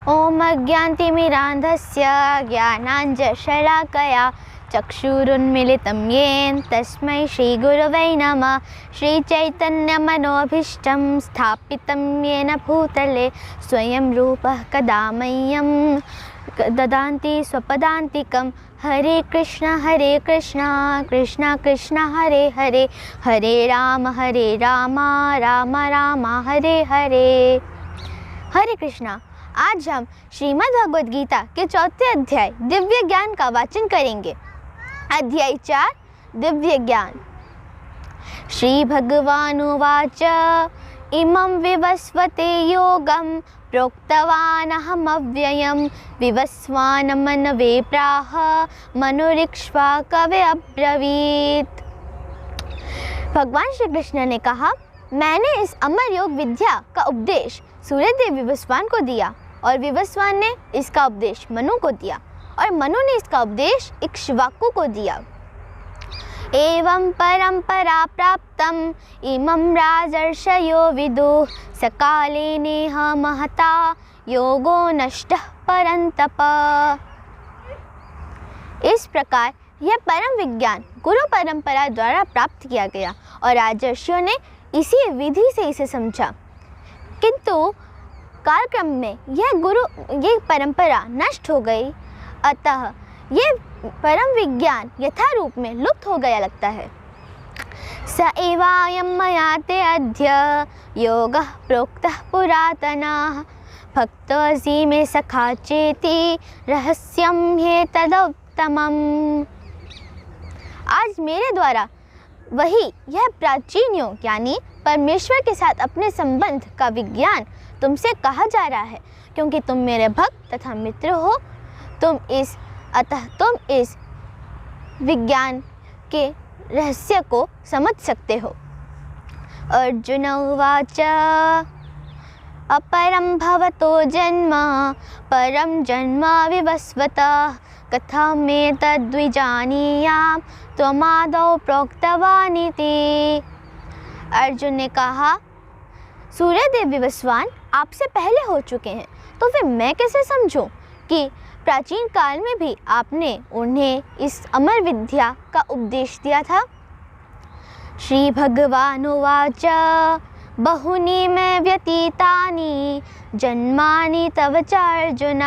ॐ अज्ञानतिमिरान्धस्य ज्ञानाञ्जनशलाकया चक्षुरुन्मीलितं येन तस्मै श्रीगुरवे नमः। श्रीचैतन्यमनोभीष्टं स्थापितं येन भूतले स्वयं रूपः कदा मह्यं ददाति स्वपदान्तिकं। हरे कृष्ण कृष्ण कृष्ण हरे हरे, हरे राम राम राम हरे हरे। हरे कृष्णा। आज हम श्रीमद् भगवद गीता के चौथे अध्याय दिव्य ज्ञान का वाचन करेंगे। अध्याय 4 दिव्य ज्ञान। श्री भगवानुवाच इमं विवस्वते योगं प्रोक्तवानहमव्ययं विवस्वान्मनवे प्राह मनुरिक्ष्वा कवे अब्रवीत्। भगवान श्री कृष्ण ने कहा, मैंने इस अमर योग विद्या का उपदेश सूर्यदेव विवस्वान को दिया और विवस्वान ने इसका उपदेश मनु को दिया और मनु ने इसका उपदेश इक्ष्वाकु को दिया। एवं परंपरा प्राप्तम इमं राजर्षयो विदुः सकाले नेह महता योगो नष्टः परंतप। इस प्रकार यह परम विज्ञान गुरु परंपरा द्वारा प्राप्त किया गया और राजर्षियों ने इसी विधि से इसे समझा, किंतु कालक्रम में यह परंपरा नष्ट हो गई, अतः यह परम विज्ञान यथारूप में लुप्त हो गया लगता है। स एवायं मया ते अद्य योगः प्रोक्तः पुरातनः भक्तोऽसि मे सखा चेति रहस्यं ह्येतदुत्तमम्। आज मेरे द्वारा वही यह प्राचीन योग यानी परमेश्वर के साथ अपने संबंध का विज्ञान तुमसे कहा जा रहा है, क्योंकि तुम मेरे भक्त तथा मित्र हो। तुम इस विज्ञान के रहस्य को समझ सकते हो। अर्जुन उवाच अपरं भवतो जन्म परं जन्म विवस्वतः कथमेतद्विजानीयां त्वमादौ प्रोक्तवानिति। अर्जुन ने कहा, सूर्यदेव विवस्वान आपसे पहले हो चुके हैं, तो फिर मैं कैसे समझूं कि प्राचीन काल में भी आपने उन्हें इस अमर विद्या का उपदेश दिया था। श्री भगवानुवाच बहुनि मे व्यतीतानि जन्मानि तव च अर्जुन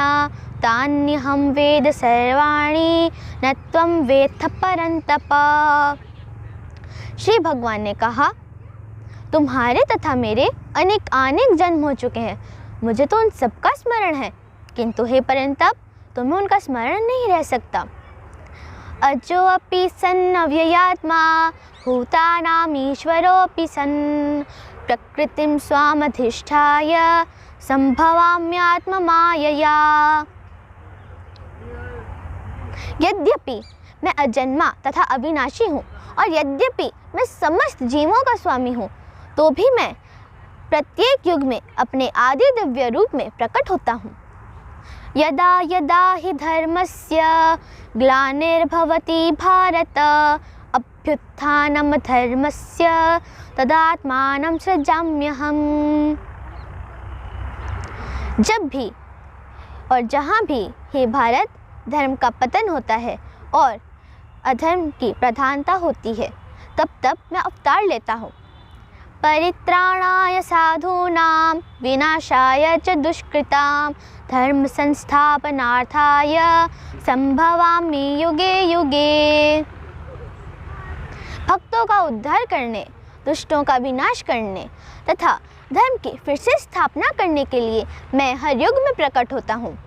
तान्यहं वेद सर्वाणि न त्वं वेत्थ परन्तप। श्री भगवान ने कहा, तुम्हारे तथा मेरे अनेक जन्म हो चुके हैं, मुझे तो उन सबका स्मरण है, किंतु हे परंतप तुम्हें उनका स्मरण नहीं रह सकता। अजो अपि सन् अव्ययात्मा भूतानामीश्वरोऽपि सन् प्रकृतिं स्वामधिष्ठाय संभवाम्यात्ममायया। यद्यपि मैं अजन्मा तथा अविनाशी हूँ और यद्यपि मैं समस्त जीवों का स्वामी हूँ, तो भी मैं प्रत्येक युग में अपने आदि दिव्य रूप में प्रकट होता हूँ। यदा यदा हि धर्मस्य ग्लानिर्भवति भारत अभ्युत्थानं धर्मस्य तदात्मानं सृजाम्यहम्। जब भी और जहाँ भी हे भारत धर्म का पतन होता है और अधर्म की प्रधानता होती है, तब तब मैं अवतार लेता हूँ। परित्राणाय साधूनां विनाशाय च दुष्कृतां धर्म संस्थापनार्थाय संभवामि युगे युगे। भक्तों का उद्धार करने, दुष्टों का विनाश करने तथा धर्म की फिर से स्थापना करने के लिए मैं हर युग में प्रकट होता हूँ।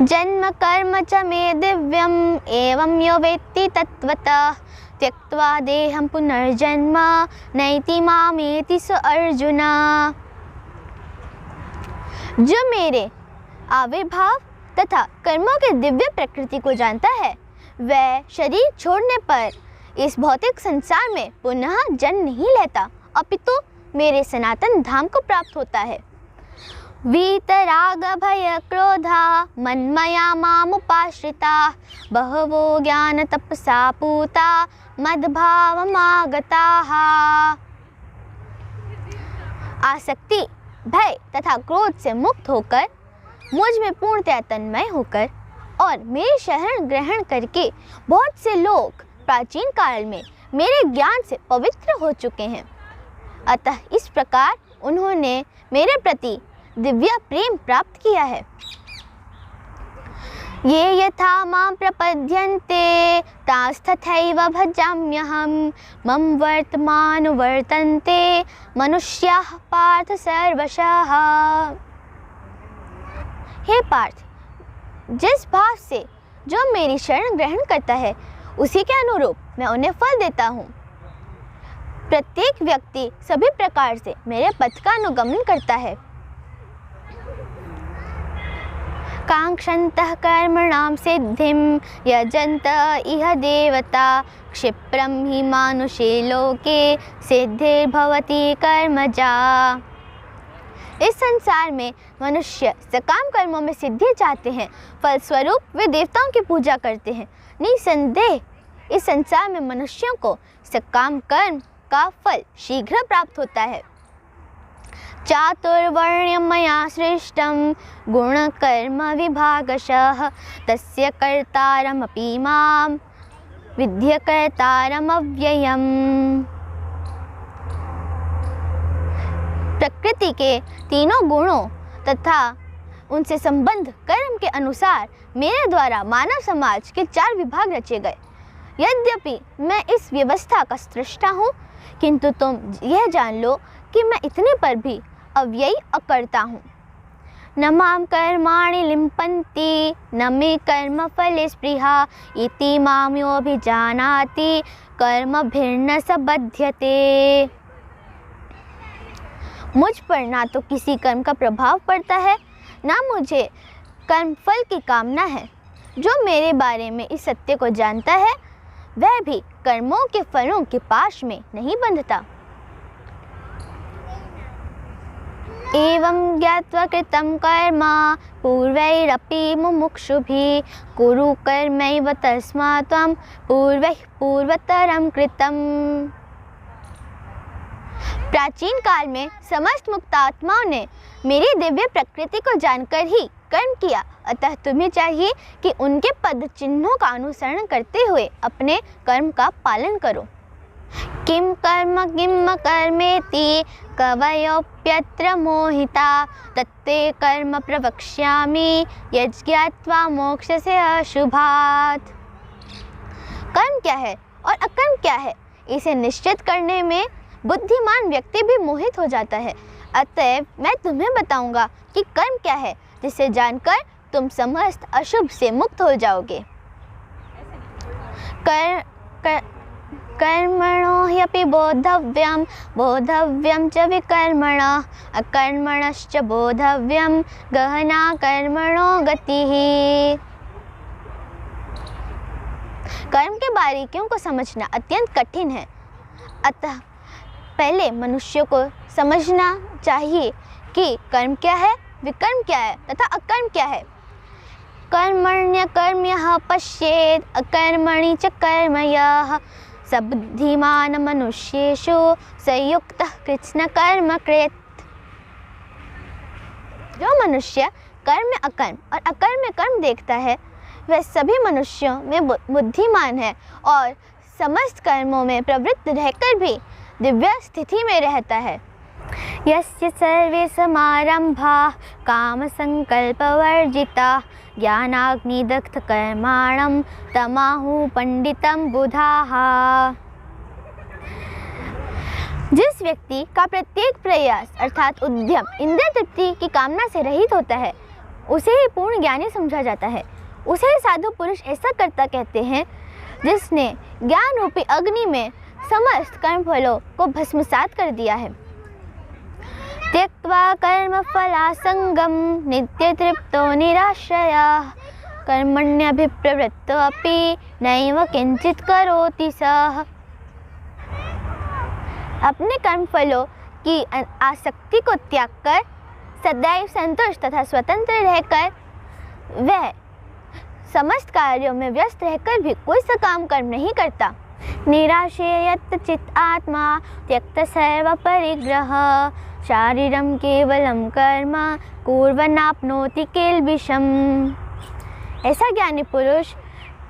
जन्म कर्म च मे दिव्यम एवं यो वेत्ति तत्वतः त्यक्त्वा देहं पुनर्जन्म नैति मामेति स अर्जुन। जो मेरे आविर्भाव तथा कर्मों के दिव्य प्रकृति को जानता है, वह शरीर छोड़ने पर इस भौतिक संसार में पुनः जन्म नहीं लेता, अपितु मेरे सनातन धाम को प्राप्त होता है। वीतराग भय क्रोधा मन्मया मामुपाश्रिता बहवो ज्ञान तपसा पूता मद्भावमागताः। आसक्ति, भय तथा क्रोध से मुक्त होकर मुझ में पूर्णतया तन्मय होकर और मेरी शरण ग्रहण करके बहुत से लोग प्राचीन काल में मेरे ज्ञान से पवित्र हो चुके हैं। अतः इस प्रकार उन्होंने मेरे प्रति दिव्य प्रेम प्राप्त किया है। ये यथा मां प्रपद्यन्ते तास्तथैव भजाम्यहं मम वर्तमानुवर्तन्ते मनुष्याः पार्थ सर्वशः। हे पार्थ, जिस भाव से जो मेरी शरण ग्रहण करता है उसी के अनुरूप मैं उन्हें फल देता हूँ। प्रत्येक व्यक्ति सभी प्रकार से मेरे पथ का अनुगमन करता है। कांक्षन्तः कर्मणां सिद्धिं यजन्त इह देवता क्षिप्रं हि मानुषे लोके सिद्धिर्भवति कर्मजा। इस संसार में मनुष्य सकाम कर्मों में सिद्धि चाहते हैं, फलस्वरूप वे देवताओं की पूजा करते हैं। निसंदेह इस संसार में मनुष्यों को सकाम कर्म का फल शीघ्र प्राप्त होता है। चातुर्वर्ण्यं मया सृष्टं गुणकर्म विभागशः तस्य कर्तारमपि मां विद्य कर्तारमव्ययम्। प्रकृति के तीनों गुणों तथा उनसे संबंध कर्म के अनुसार मेरे द्वारा मानव समाज के 4 विभाग रचे गए। यद्यपि मैं इस व्यवस्था का सृष्टा हूँ, किंतु तुम यह जान लो कि मैं इतने पर भी अव्ययी अकर्ता हूँ। न मां कर्माणि लिम्पन्ति न मे कर्म फले स्पृहा इति मां योऽभिजानाति कर्मभिर्न स बध्यते। मुझ पर ना तो किसी कर्म का प्रभाव पड़ता है, ना मुझे कर्म फल की कामना है। जो मेरे बारे में इस सत्य को जानता है वह भी कर्मों के फलों के पाश में नहीं बंधता। एवं ज्ञात्वा कृतं कर्म पूर्वैरपि मुमुक्षुभिः कुरु कर्मैव तस्मात् त्वं पूर्वैः पूर्वतरं कृतम्। प्राचीन काल में समस्त मुक्त आत्माओं ने मेरी दिव्य प्रकृति को जानकर ही कर्म किया, अतः तुम्हें चाहिए कि उनके पद चिन्हों का अनुसरण करते हुए अपने कर्म का पालन करो। किम कर्मेति कवयोप्यत्र मोहिता तत्ते कर्म प्रवक्ष्यामि यज्ञात्वा मोक्षस्य अशुभात्। कर्म क्या है और अकर्म क्या है, इसे निश्चित करने में बुद्धिमान व्यक्ति भी मोहित हो जाता है। अतएव मैं तुम्हें बताऊंगा कि कर्म क्या है, जिसे जानकर तुम समस्त अशुभ से मुक्त हो जाओगे। कर्मणो ह्यपि बोद्धव्यं बोद्धव्यं च विकर्मणः अकर्मणश्च बोद्धव्यं गहना कर्मणो गतिः। कर्म के बारीकियों को समझना अत्यंत कठिन है, अतः पहले मनुष्य को समझना चाहिए कि कर्म क्या है, विकर्म क्या है तथा अकर्म क्या है। कर्मण्यकर्म्यः पश्येत् अकर्मणि च कर्म यः स बुद्धिमान मनुष्येषु संयुक्तः कृत्स्न कर्म कृत्। जो मनुष्य कर्म में अकर्म और अकर्म में कर्म देखता है वह सभी मनुष्यों में बुद्धिमान है और समस्त कर्मों में प्रवृत्त रहकर भी दिव्य स्थिति में रहता है। यस्य सर्वे समारंभाः काम संकल्प वर्जिता ज्ञानाग्निदग्ध कर्माणं तमाहुः पंडितं बुधाः। जिस व्यक्ति का प्रत्येक प्रयास अर्थात उद्यम इंद्रिय तृप्ति की कामना से रहित होता है उसे ही पूर्ण ज्ञानी समझा जाता है। उसे साधु पुरुष ऐसा कर्ता कहते हैं जिसने ज्ञान रूपी अग्नि में समस्त कर्म फलों को भस्मसात कर दिया है। त्यक्त्वा कर्म फलासंगम नित्य तृप्तो निराश्रयः कर्मण्यभिप्रवृत्तो अपि नैव किंचित करोति सः। अपने कर्म फलों की आसक्ति को त्याग कर सदैव संतुष्ट तथा स्वतंत्र रहकर वह समस्त कार्यों में व्यस्त रहकर भी कोई सा काम कर्म नहीं करता। निराश्रयत् चित आत्मा त्यक्त सर्व परिग्रह शारीरं केवलं कर्म कुर्वन्नाप्नोति किल्बिषम्। ऐसा ज्ञानी पुरुष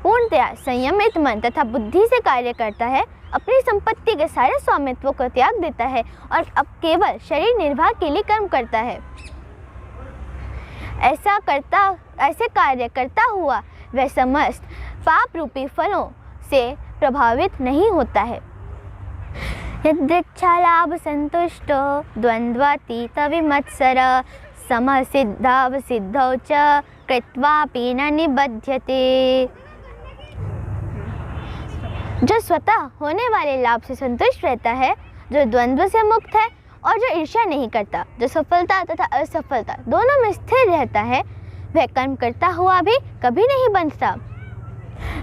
पूर्णतया संयमित मन तथा बुद्धि से कार्य करता है, अपनी संपत्ति के सारे स्वामित्व को त्याग देता है और अब केवल शरीर निर्वाह के लिए कर्म करता है। ऐसे कार्य करता हुआ वह समस्त पाप रूपी फलों से प्रभावित नहीं होता है। यदृच्छालाभ संतुष्टो द्वंद्वातीत विमत्सर समसिद्धावसिद्धौ च कृत्वापि न निबध्यते। जो स्वतः होने वाले लाभ से संतुष्ट रहता है, जो द्वंद्व से मुक्त है और जो ईर्ष्या नहीं करता, जो सफलता तथा असफलता दोनों में स्थिर रहता है, वह कर्म करता हुआ भी कभी नहीं बंधता।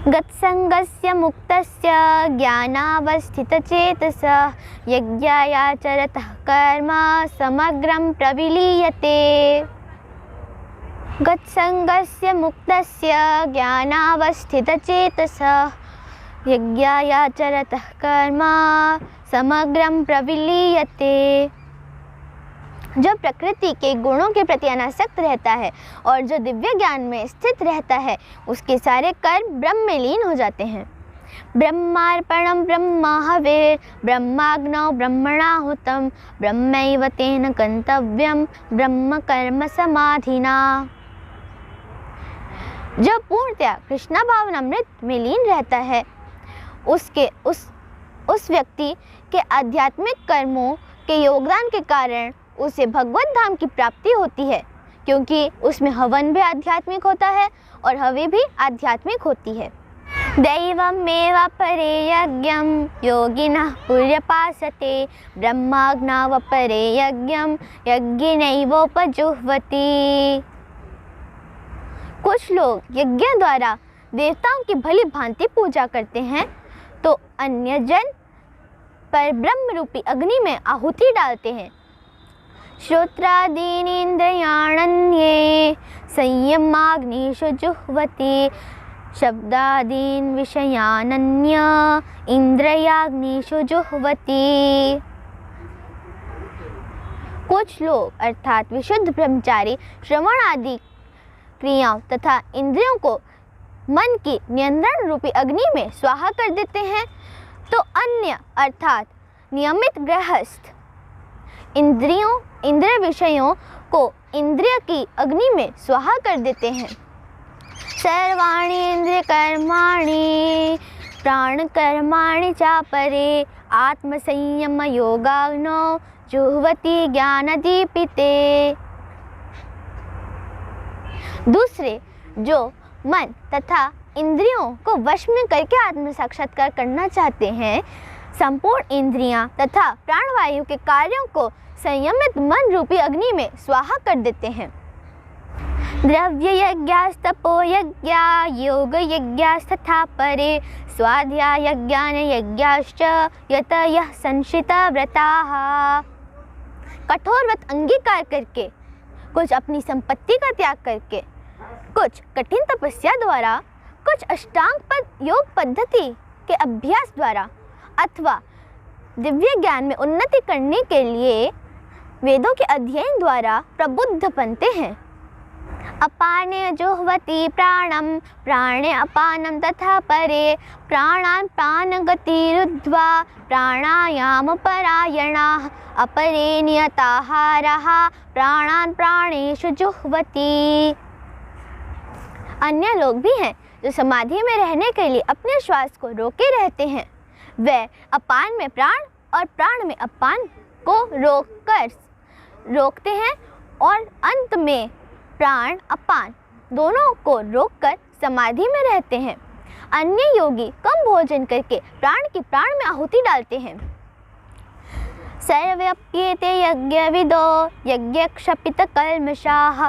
गतसंगस्य मुक्तस्य ज्ञानावस्थितचेतसः यज्ञायाचरतः कर्म समग्रं प्रविलीयते। गतसंगस्य मुक्तस्य ज्ञानावस्थितचेतसः यज्ञायाचरतः कर्म समग्रं प्रविलीयते। जो प्रकृति के गुणों के प्रति अनासक्त रहता है और जो दिव्य ज्ञान में स्थित रहता है, उसके सारे कर्म ब्रह्म में लीन हो जाते हैं। ब्रह्मार्पणं ब्रह्माहवेर ब्रह्माग्नौ ब्रह्मणाहुतं ब्रह्मैव तेन गन्तव्यं ब्रह्म कर्म समाधिना। जो पूर्णतया कृष्णा भावनामृत में लीन रहता है, उस व्यक्ति के आध्यात्मिक कर्मों के योगदान के कारण उसे भगवत धाम की प्राप्ति होती है, क्योंकि उसमें हवन भी आध्यात्मिक होता है और हवि भी आध्यात्मिक होती है। दैवमेव परे यज्ञं योगिनः पर्यपासते ब्रह्माग्नौ परे यज्ञं यज्ञिनैवोपजुह्वति। कुछ लोग यज्ञ द्वारा देवताओं की भली भांति पूजा करते हैं, तो अन्य जन पर ब्रह्म रूपी अग्नि में आहुति डालते हैं। श्रोत्रादीनि इन्द्रियाण्ये संयमाग्निषु जुह्वति शब्दादीन् विषयानन्य इंद्रियाग्निषु जुह्वति। कुछ लोग अर्थात विशुद्ध ब्रह्मचारी श्रवण आदि क्रियाओं तथा इंद्रियों को मन की नियंत्रण रूपी अग्नि में स्वाहा कर देते हैं, तो अन्य अर्थात नियमित गृहस्थ इंद्रिय विषयों को इंद्रिय की अग्नि में स्वाहा कर देते हैं। सर्वाणि इंद्रिय कर्माणि प्राण कर्माणि चापरे आत्मसंयम योगाग्नौ जुह्वति ज्ञानदीपिते। दूसरे जो मन तथा इंद्रियों को वश में करके आत्म साक्षात्कार करना चाहते हैं, संपूर्ण इंद्रियां तथा प्राणवायु के कार्यों को संयमित मन रूपी अग्नि में स्वाहा कर देते हैं। द्रव्य यज्ञास्तपो यज्ञा योग यज्ञास्तथा परे स्वाध्याय यज्ञान यज्ञाश्च यतयः संशिता व्रताः। कठोर व्रत अंगीकार करके, कुछ अपनी संपत्ति का त्याग करके, कुछ कठिन तपस्या द्वारा, कुछ अष्टांग पद योग पद्धति के अभ्यास द्वारा अथवा दिव्य ज्ञान में उन्नति करने के लिए वेदों के अध्ययन द्वारा प्रबुद्ध बनते हैं। अपाने जुह्वति प्राणं प्राणे अपानं तथा परे प्राणान् प्राणगतिरुद्ध्वा प्राणायाम परायणाः अपरे नियताहारः प्राणान् प्राणेषु जुह्वति। अन्य लोग भी हैं जो समाधि में रहने के लिए अपने श्वास को रोके रहते हैं। वे अपान में प्राण और प्राण में अपान को रोकते हैं और अंत में प्राण अपान दोनों को रोककर समाधि में रहते हैं। अन्य योगी कम भोजन करके प्राण की प्राण में आहुति डालते हैं। सर्वप्येते यज्ञविदो यज्ञक्षपितकल्मषाः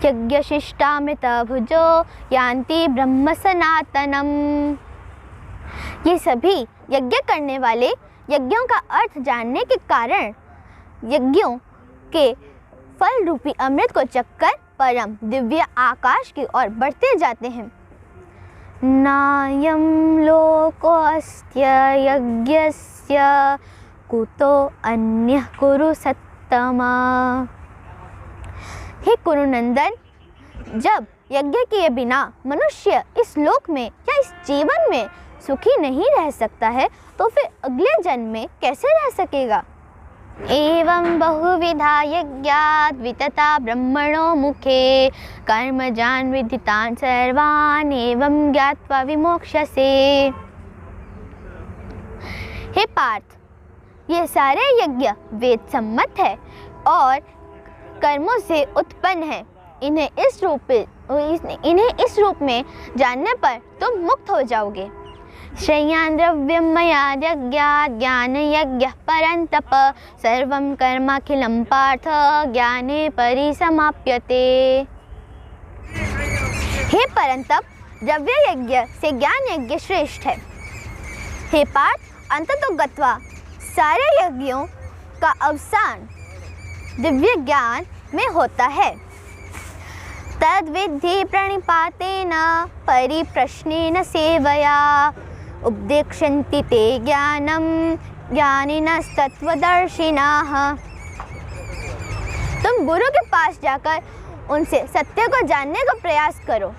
यज्ञशिष्टामृतभुजो यान्ति ब्रह्म सनातनम। ये सभी यज्ञ करने वाले यज्ञों का अर्थ जानने के कारण यज्ञों के फल रूपी अमृत को चखकर परम दिव्य आकाश की ओर बढ़ते जाते हैं। नायं लोकोऽस्त्य यज्ञस्य कुतो अन्यः कुरु सत्तमा। हे कुरुनंदन, जब यज्ञ किए बिना मनुष्य इस लोक में या इस जीवन में सुखी नहीं रह सकता है तो फिर अगले जन्म में कैसे रह सकेगा। एवं बहुविधा यज्ञात् वितता ब्रह्मणो मुखे कर्मजान् विदितान् सर्वान् एवं ज्ञात्वा विमोक्ष्यसे। हे पार्थ, ये सारे यज्ञ वेद सम्मत है और कर्मों से उत्पन्न है। इन्हें इस रूप में जानने पर तुम मुक्त हो जाओगे। श्रेयान् द्रव्यं मया यज्ञात् ज्ञानयज्ञः परन्तप सर्वं कर्माखिलं पार्थ ज्ञाने परिसमाप्यते। हे परंतप, द्रव्य यज्ञ से ज्ञान यज्ञ श्रेष्ठ है। हे पार्थ, अंततो गत्वा सारे यज्ञों का अवसान दिव्य ज्ञान में होता है। तद्विद्धि प्रणिपातेन परिप्रश्नेन सेवया उपदेक्षन्ति ते ज्ञानं ज्ञानिनस्तत्त्वदर्शिनः। तुम गुरु के पास जाकर उनसे सत्य को जानने का प्रयास करो,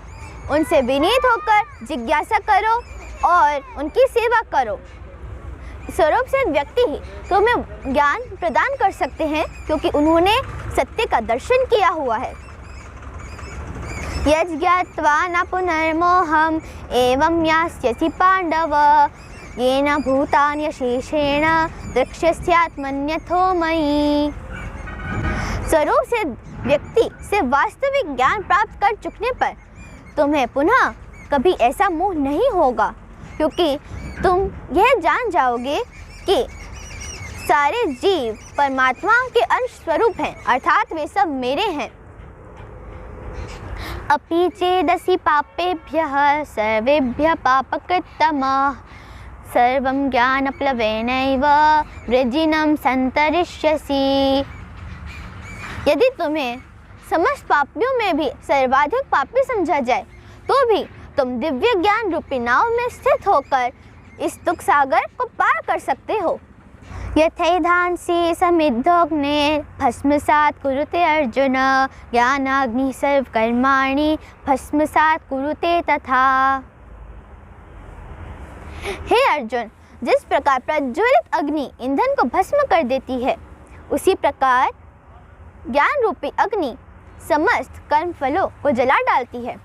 उनसे विनीत होकर जिज्ञासा करो और उनकी सेवा करो। स्वरूप से व्यक्ति ही तुम्हें ज्ञान प्रदान कर सकते हैं क्योंकि उन्होंने सत्य का दर्शन किया हुआ है। यज्ञात्वा न पुनर्मोहम् एवं यास्यसि पांडव येन भूतानि शेषेण द्रक्ष्यस्यात्मन्यथो मयि। स्वरूप से व्यक्ति से वास्तविक ज्ञान प्राप्त कर चुकने पर तुम्हें पुनः कभी ऐसा मोह नहीं होगा क्योंकि तुम यह जान जाओगे कि सारे जीव परमात्मा के अंश स्वरूप हैं, अर्थात वे सब मेरे हैं। अपि चेदसि पापेभ्यः सर्वेभ्यः पापकृत्तमः सर्वं ज्ञानप्लवेनैव वृजिनं सन्तरिष्यसि। यदि तुम्हें समस्त पापियों में भी सर्वाधिक पापी समझा जाए तो भी तुम दिव्य ज्ञान रूपी नाव में स्थित होकर इस दुख सागर को पार कर सकते हो। यथैधांसि समिद्धोऽग्ने भस्मसात् कुरुते अर्जुन ज्ञानाग्नि सर्वकर्माणि भस्मसात् कुरुते तथा। हे अर्जुन, जिस प्रकार प्रज्वलित अग्नि ईंधन को भस्म कर देती है उसी प्रकार ज्ञान रूपी अग्नि समस्त कर्म फलों को जला डालती है।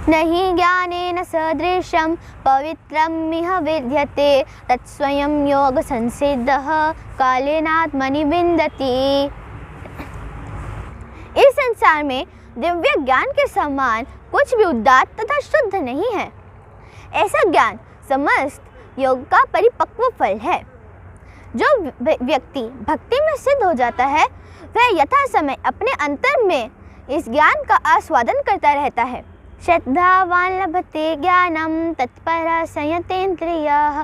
नहीं ज्ञानेन सदृशं पवित्रमिह विद्यते तत्स्वयं योग संसिद्धः कालेनात्मनि विन्दति। इस संसार में दिव्य ज्ञान के समान कुछ भी उदात्त तथा शुद्ध नहीं है। ऐसा ज्ञान समस्त योग का परिपक्व फल है। जो व्यक्ति भक्ति में सिद्ध हो जाता है वह यथा समय अपने अंतर में इस ज्ञान का आस्वादन करता रहता है। श्रद्धावान लभते ज्ञानम तत्परः संयतेन्द्रियः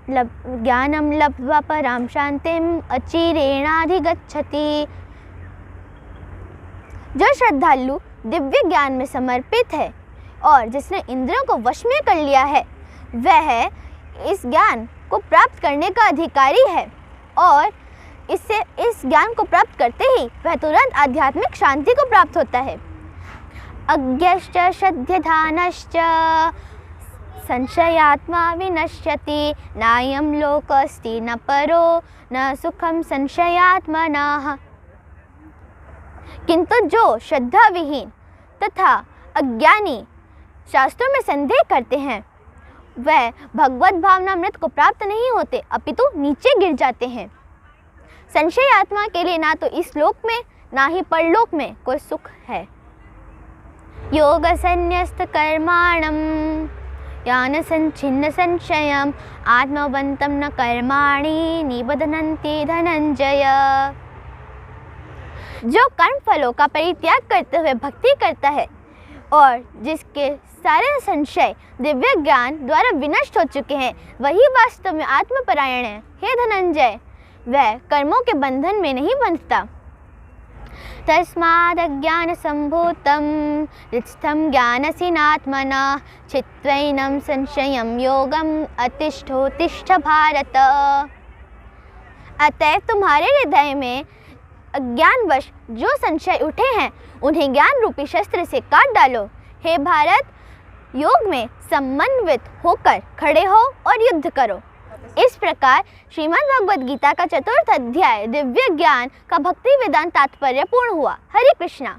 ज्ञानम लब्ध्वा परां शांतिम अचिरेणाधिगच्छति। जो श्रद्धालु दिव्य ज्ञान में समर्पित है और जिसने इंद्रियों को वश में कर लिया है वह इस ज्ञान को प्राप्त करने का अधिकारी है और इस ज्ञान को प्राप्त करते ही वह तुरंत आध्यात्मिक शांति को प्राप्त होता है। अज्ञश्च श्रद्धधानश्च संशयात्मा विनश्यति नायं लोकोऽस्ति न परो न सुखम संशयात्मनः। किंतु जो श्रद्धा विहीन तथा अज्ञानी शास्त्रों में संदेह करते हैं वह भगवत भावनामृत को प्राप्त नहीं होते अपितु नीचे गिर जाते हैं। संशय आत्मा के लिए ना तो इस लोक में ना ही परलोक में कोई सुख है। योग संन्यस्त कर्माणम यान संचिन्न संशयम आत्मवंतम न कर्माणि निबधनन्ति धनंजय। जो कर्म फलों का परित्याग करते हुए भक्ति करता है और जिसके सारे संशय दिव्य ज्ञान द्वारा विनष्ट हो चुके हैं वही वास्तव में आत्मपरायण है। हे धनंजय, वह कर्मों के बंधन में नहीं बंधता। तस्मादज्ञानसम्भूतं हृत्स्थं ज्ञानसिनात्मना चित्वैनं संशयं योगम अतिष्ठोतिष्ठ भारत। अतएव तुम्हारे हृदय में अज्ञानवश जो संशय उठे हैं उन्हें ज्ञान रूपी शस्त्र से काट डालो। हे भारत, योग में समन्वित होकर खड़े हो और युद्ध करो। इस प्रकार श्रीमद् भगवद गीता का 4th अध्याय दिव्य ज्ञान का भक्ति वेदांत तात्पर्य पूर्ण हुआ। हरे कृष्णा।